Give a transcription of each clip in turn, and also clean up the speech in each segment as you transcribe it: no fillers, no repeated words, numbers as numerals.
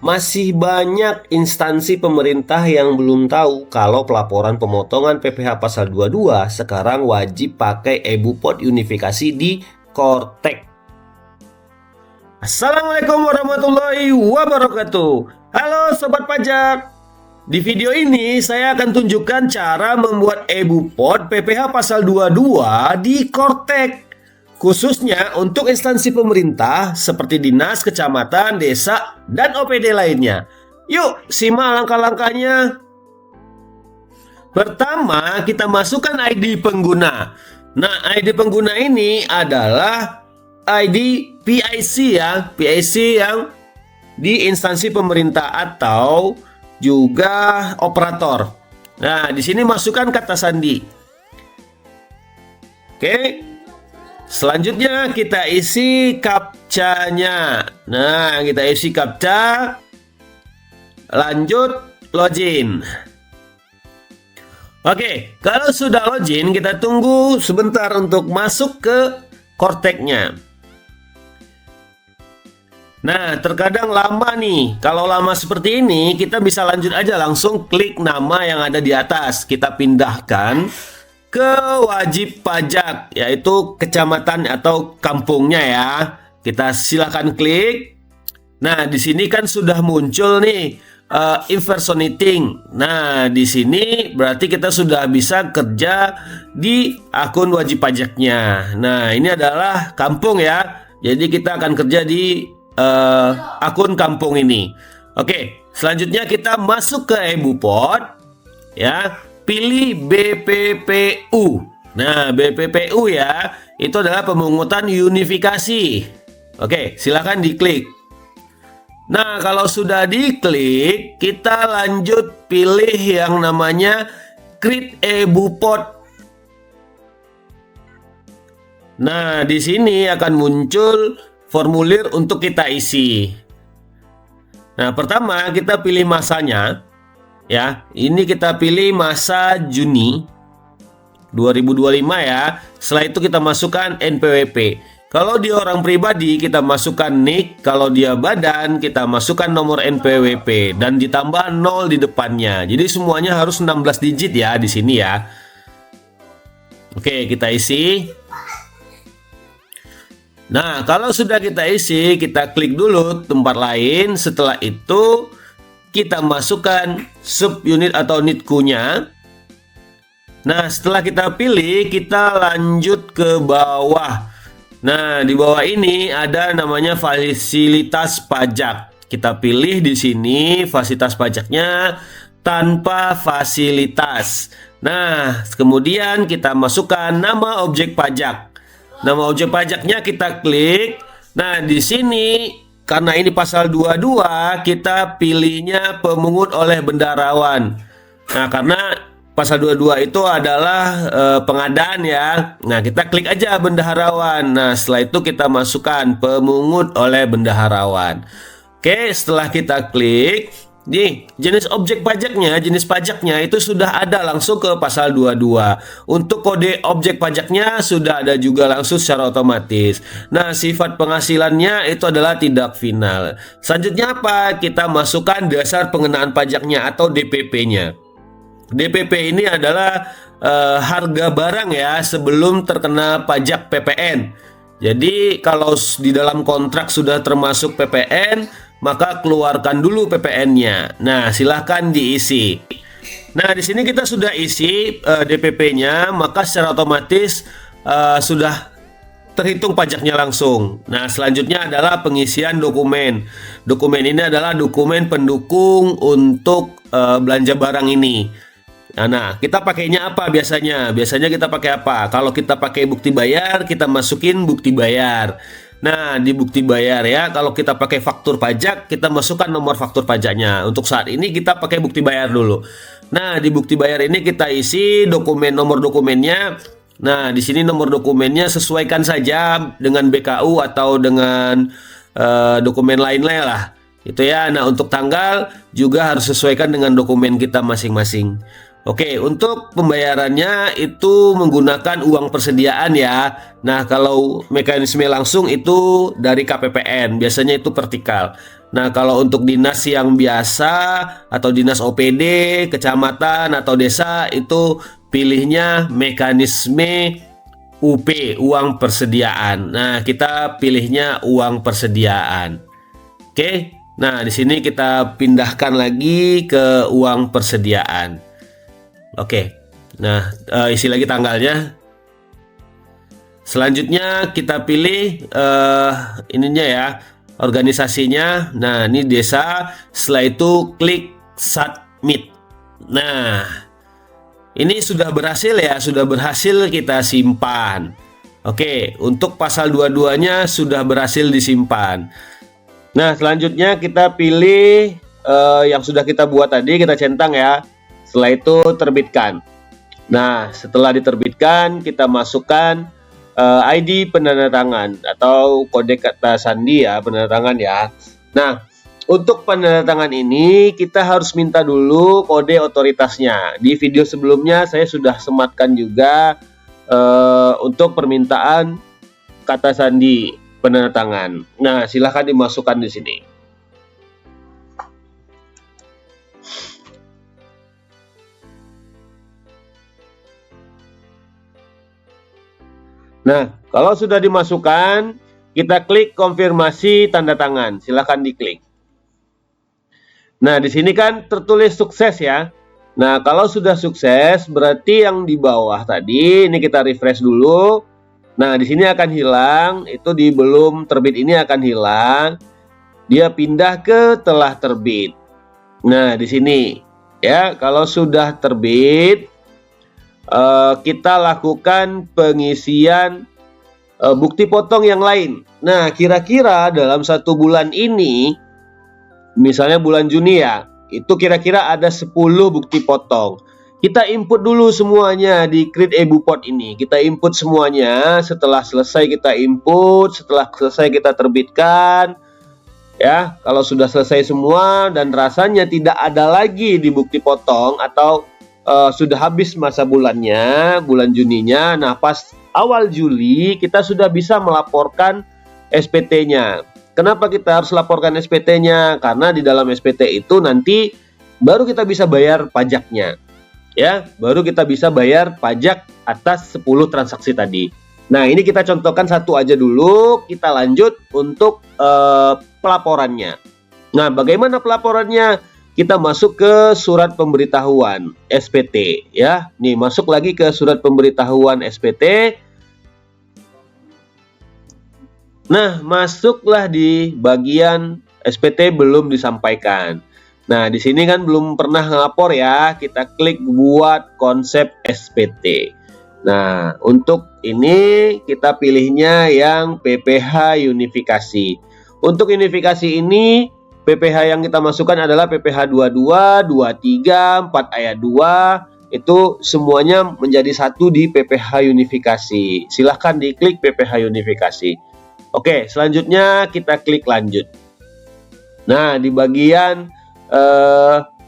Masih banyak instansi pemerintah yang belum tahu kalau pelaporan pemotongan PPh pasal 22 sekarang wajib pakai e-Bupot unifikasi di Kortek. Assalamualaikum warahmatullahi wabarakatuh. Halo Sobat Pajak. Di video ini saya akan tunjukkan cara membuat e-Bupot PPh pasal 22 di Kortek, khususnya untuk instansi pemerintah seperti dinas, kecamatan, desa, dan OPD lainnya. Yuk, simak langkah-langkahnya. Pertama, kita masukkan ID pengguna. Nah, ID pengguna ini adalah ID PIC ya, PIC yang di instansi pemerintah atau juga operator. Nah, di sini masukkan kata sandi. Oke. Selanjutnya kita isi captcha-nya. Nah, kita isi captcha. Lanjut login. Oke, kalau sudah login, kita tunggu sebentar untuk masuk ke Korteknya. Nah, terkadang lama nih. Kalau lama seperti ini, kita bisa lanjut aja langsung klik nama yang ada di atas. Kita pindahkan ke wajib pajak, yaitu kecamatan atau kampungnya ya. Kita silakan klik. Nah, di sini kan sudah muncul nih impersonating. Nah, di sini berarti kita sudah bisa kerja di akun wajib pajaknya. Nah, ini adalah kampung ya. Jadi kita akan kerja di akun kampung ini. Oke, selanjutnya kita masuk ke e-Bupot ya. Pilih BPPU. Nah, BPPU ya, itu adalah pemungutan unifikasi. Oke, silakan diklik. Nah, kalau sudah diklik, kita lanjut pilih yang namanya Create e-Bupot. Nah, di sini akan muncul formulir untuk kita isi. Nah, pertama kita pilih masanya. Ya, ini kita pilih masa Juni 2025 ya. Setelah itu kita masukkan NPWP. Kalau dia orang pribadi kita masukkan NIK, kalau dia badan kita masukkan nomor NPWP dan ditambah 0 di depannya. Jadi semuanya harus 16 digit ya di sini ya. Oke, kita isi. Nah, kalau sudah kita isi, kita klik dulu tempat lain. Setelah itu kita masukkan subunit atau NITKU-nya. Nah, setelah kita pilih, kita lanjut ke bawah. Nah, di bawah ini ada namanya fasilitas pajak. Kita pilih di sini fasilitas pajaknya tanpa fasilitas. Nah, kemudian kita masukkan nama objek pajak. Nama objek pajaknya kita klik. Nah, di sini karena ini pasal 22, kita pilihnya pemungut oleh bendaharawan. Nah, karena pasal 22 itu adalah pengadaan ya. Nah, kita klik aja bendaharawan. Nah, setelah itu kita masukkan pemungut oleh bendaharawan. Oke, setelah kita klik, nih, jenis objek pajaknya, jenis pajaknya itu sudah ada langsung ke pasal 22. Untuk kode objek pajaknya sudah ada juga langsung secara otomatis. Nah, sifat penghasilannya itu adalah tidak final. Selanjutnya apa? Kita masukkan dasar pengenaan pajaknya atau DPP-nya. DPP ini adalah harga barang ya sebelum terkena pajak PPN. Jadi kalau di dalam kontrak sudah termasuk PPN, maka keluarkan dulu PPN-nya. Nah, silahkan diisi. Nah, di sini kita sudah isi DPP-nya, maka secara otomatis sudah terhitung pajaknya langsung. Nah, selanjutnya adalah pengisian dokumen. Dokumen ini adalah dokumen pendukung untuk belanja barang ini. Nah, kita pakainya apa biasanya? Biasanya kita pakai apa? Kalau kita pakai bukti bayar, kita masukin bukti bayar. Nah, di bukti bayar ya, kalau kita pakai faktur pajak, kita masukkan nomor faktur pajaknya. Untuk saat ini kita pakai bukti bayar dulu. Nah, di bukti bayar ini kita isi nomor dokumennya. Nah, di sini nomor dokumennya sesuaikan saja dengan BKU atau dengan dokumen lainnya lah. Itu ya. Nah, untuk tanggal juga harus sesuaikan dengan dokumen kita masing-masing. Oke, untuk pembayarannya itu menggunakan uang persediaan ya. Nah, kalau mekanisme langsung itu dari KPPN, biasanya itu vertikal. Nah, kalau untuk dinas yang biasa atau dinas OPD, kecamatan atau desa itu pilihnya mekanisme UP, uang persediaan. Nah, kita pilihnya uang persediaan. Oke. Nah, di sini kita pindahkan lagi ke uang persediaan. Oke. Nah, isi lagi tanggalnya. Selanjutnya kita pilih ininya ya, organisasinya. Nah, ini desa. Setelah itu klik submit. Nah, ini sudah berhasil ya, sudah berhasil kita simpan. Oke, untuk pasal 22-nya sudah berhasil disimpan. Nah, selanjutnya kita pilih yang sudah kita buat tadi, kita centang ya. Setelah itu terbitkan. Nah, setelah diterbitkan, kita masukkan ID penandatangan atau kode kata sandi ya, penandatangan ya. Nah, untuk penandatangan ini kita harus minta dulu kode otoritasnya. Di video sebelumnya saya sudah sematkan juga untuk permintaan kata sandi penandatangan. Nah, silahkan dimasukkan di sini. Nah, kalau sudah dimasukkan, kita klik konfirmasi tanda tangan. Silahkan diklik. Nah, di sini kan tertulis sukses ya. Nah, kalau sudah sukses, berarti yang di bawah tadi, ini kita refresh dulu. Nah, di sini akan hilang, itu di belum terbit ini akan hilang. Dia pindah ke telah terbit. Nah, di sini ya, kalau sudah terbit, kita lakukan pengisian bukti potong yang lain. Nah, kira-kira dalam 1 bulan ini, misalnya bulan Juni ya, itu kira-kira ada 10 bukti potong. Kita input dulu semuanya di Create EBUPOT ini. Kita input semuanya. Setelah selesai kita input, setelah selesai kita terbitkan. Ya, kalau sudah selesai semua dan rasanya tidak ada lagi di bukti potong atau sudah habis masa bulannya, bulan Juninya. Nah, pas awal Juli kita sudah bisa melaporkan SPT-nya. Kenapa kita harus laporkan SPT-nya? Karena di dalam SPT itu nanti baru kita bisa bayar pajaknya. Ya, baru kita bisa bayar pajak atas 10 transaksi tadi. Nah, ini kita contohkan satu aja dulu, kita lanjut untuk pelaporannya. Nah, bagaimana pelaporannya? Kita masuk ke surat pemberitahuan SPT ya. Nih, masuk lagi ke surat pemberitahuan SPT. Nah, masuklah di bagian SPT belum disampaikan. Nah, di sini kan belum pernah ngelapor ya, kita klik buat konsep SPT. Nah, untuk ini kita pilihnya yang PPH unifikasi. Untuk unifikasi ini, PPH yang kita masukkan adalah PPH 22, 23, 4 ayat 2, itu semuanya menjadi satu di PPH unifikasi. Silahkan diklik PPH unifikasi. Oke, selanjutnya kita klik lanjut. Nah, di bagian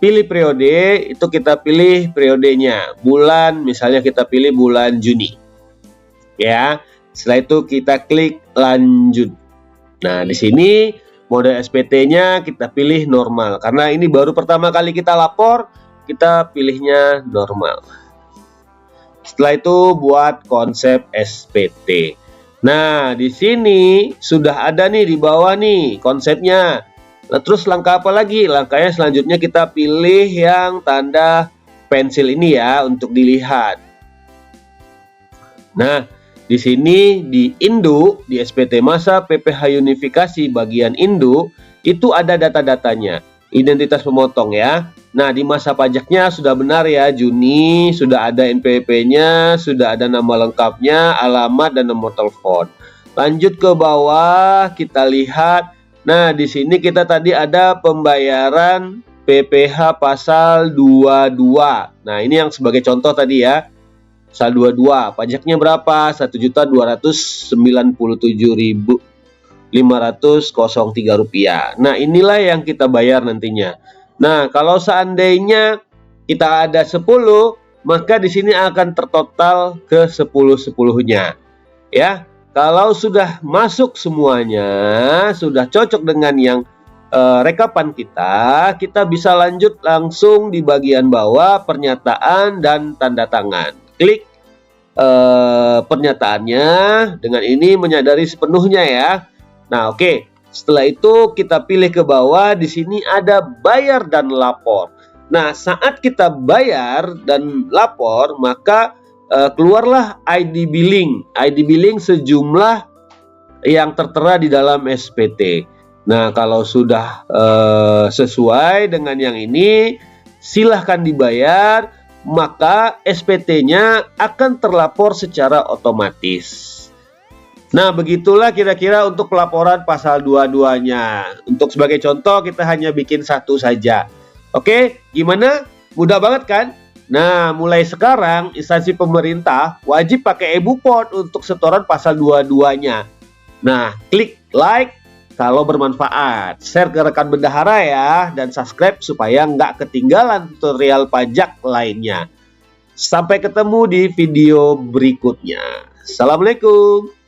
pilih periode, itu kita pilih periodenya, bulan, misalnya kita pilih bulan Juni ya. Setelah itu kita klik lanjut. Nah, di sini mode SPT-nya kita pilih normal, karena ini baru pertama kali kita lapor, kita pilihnya normal. Setelah itu buat konsep SPT. Nah, di sini sudah ada nih di bawah nih konsepnya. Nah, terus langkah apa lagi? Langkahnya selanjutnya kita pilih yang tanda pensil ini ya untuk dilihat. Nah, di sini di induk, di SPT masa PPH unifikasi bagian induk, itu ada data-datanya, identitas pemotong ya. Nah, di masa pajaknya sudah benar ya, Juni, sudah ada NPWP-nya, sudah ada nama lengkapnya, alamat, dan nomor telepon. Lanjut ke bawah, kita lihat. Nah, di sini kita tadi ada pembayaran PPH pasal 22. Nah, ini yang sebagai contoh tadi ya. Pasal 22, pajaknya berapa? 1.297.503 rupiah. Nah, inilah yang kita bayar nantinya. Nah, kalau seandainya kita ada 10, maka di sini akan tertotal ke 10-10-nya. Ya. Kalau sudah masuk semuanya, sudah cocok dengan yang rekapan kita bisa lanjut langsung di bagian bawah pernyataan dan tanda tangan. Klik pernyataannya, dengan ini menyadari sepenuhnya ya. Nah, oke. Setelah itu kita pilih ke bawah, di sini ada bayar dan lapor. Nah, saat kita bayar dan lapor, maka keluarlah ID billing. ID billing sejumlah yang tertera di dalam SPT. Nah, kalau sudah sesuai dengan yang ini, silahkan dibayar, maka SPT-nya akan terlapor secara otomatis. Nah, begitulah kira-kira untuk pelaporan pasal 22-nya. Untuk sebagai contoh, kita hanya bikin satu saja. Oke, gimana? Mudah banget kan? Nah, mulai sekarang instansi pemerintah wajib pakai e-Bupon untuk setoran pasal 22-nya. Nah, klik like kalau bermanfaat, share ke rekan bendahara ya, dan subscribe supaya nggak ketinggalan tutorial pajak lainnya. Sampai ketemu di video berikutnya. Assalamualaikum.